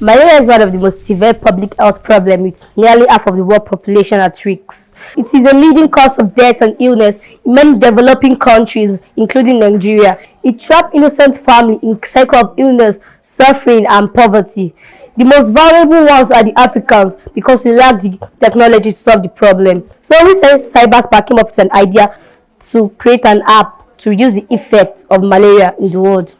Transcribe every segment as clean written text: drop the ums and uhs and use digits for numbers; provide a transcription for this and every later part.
Malaria is one of the most severe public health problems with nearly half of the world population at risk. It is a leading cause of death and illness in many developing countries, including Nigeria. It traps innocent families in a cycle of illness, suffering, and poverty. The most vulnerable ones are the Africans because we lack the technology to solve the problem. So recently, Cyberspark came up with an idea to create an app to reduce the effects of malaria in the world.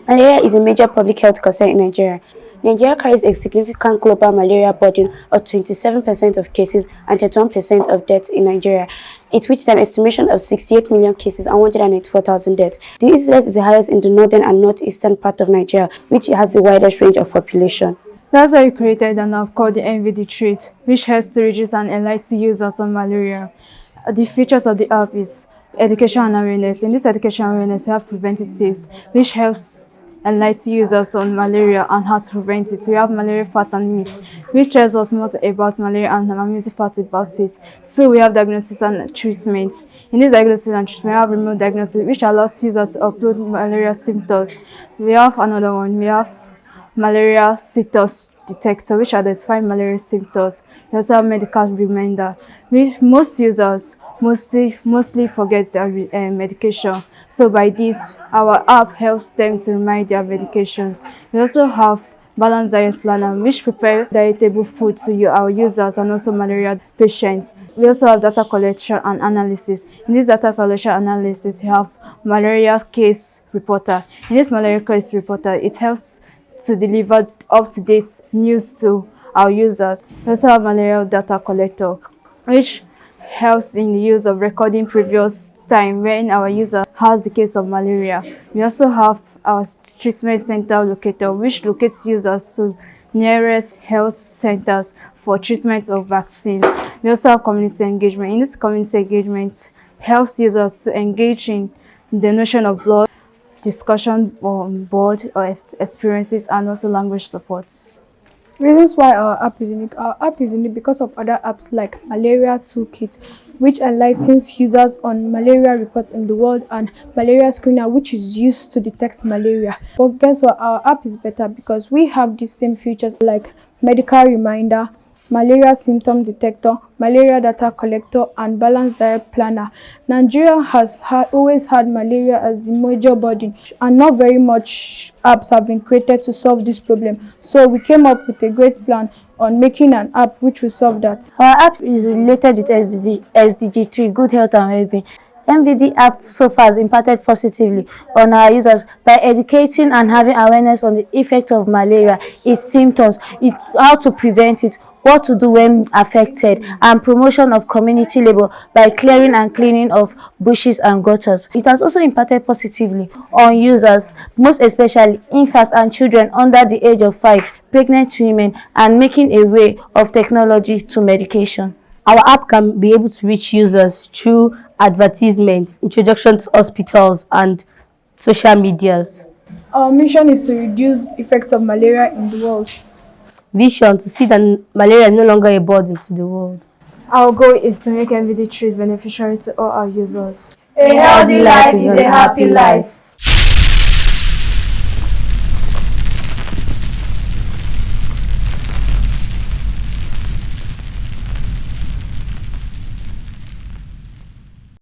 Malaria is a major public health concern in Nigeria. Nigeria carries a significant global malaria burden of 27% of cases and 31% of deaths in Nigeria. It reached an estimation of 68 million cases and 184,000 deaths. The incidence is the highest in the northern and northeastern part of Nigeria, which has the widest range of population. That's why we created an app called the NVD Treat, which helps to reduce and enlighten users on malaria. The features of the app is education and awareness. In this education and awareness, we have preventatives, which helps enlighten users on malaria and how to prevent it. We have malaria facts and myths, which tells us more about malaria and amazing facts about it. So we have diagnosis and treatment. In this diagnosis and treatment, we have remote diagnosis, which allows users to upload malaria symptoms. We have another one. We have malaria symptoms detector, which identifies malaria symptoms. We also have medical reminder, which most users mostly forget their medication. So by this, our app helps them to remind their medications. We also have balanced diet planner, which prepare dietable food to our users and also malaria patients. We also have data collection and analysis. In this data collection analysis, we have malaria case reporter. In this malaria case reporter, it helps to deliver up-to-date news to our users. We also have malaria data collector, which helps in the use of recording previous time when our user has the case of malaria. We also have our treatment center locator, which locates users to nearest health centers for treatment of vaccines. We also have community engagement. In this community engagement, helps users to engage in the notion of blood discussion on board or experiences and also language support. Reasons why our app is unique. Our app is unique because of other apps like Malaria Toolkit, which enlightens users on malaria reports in the world, and Malaria Screener, which is used to detect malaria. But guess what? Our app is better because we have the same features like medical reminder, malaria symptom detector, malaria data collector, and balanced diet planner. Nigeria has always had malaria as the major burden, and not very much apps have been created to solve this problem. So we came up with a great plan on making an app which will solve that. Our app is related with SDG 3, Good Health and Wellbeing. NVD app so far has impacted positively on our users by educating and having awareness on the effect of malaria, its symptoms, how to prevent it, what to do when affected, and promotion of community labor by clearing and cleaning of bushes and gutters. It has also impacted positively on users, most especially infants and children under the age of 5, pregnant women, and making a way of technology to medication. Our app can be able to reach users through advertisement, introduction to hospitals, and social medias. Our mission is to reduce the effects of malaria in the world. Vision to see that malaria is no longer a burden to the world. Our goal is to make NVD Treat beneficiary to all our users. A healthy life is a happy life.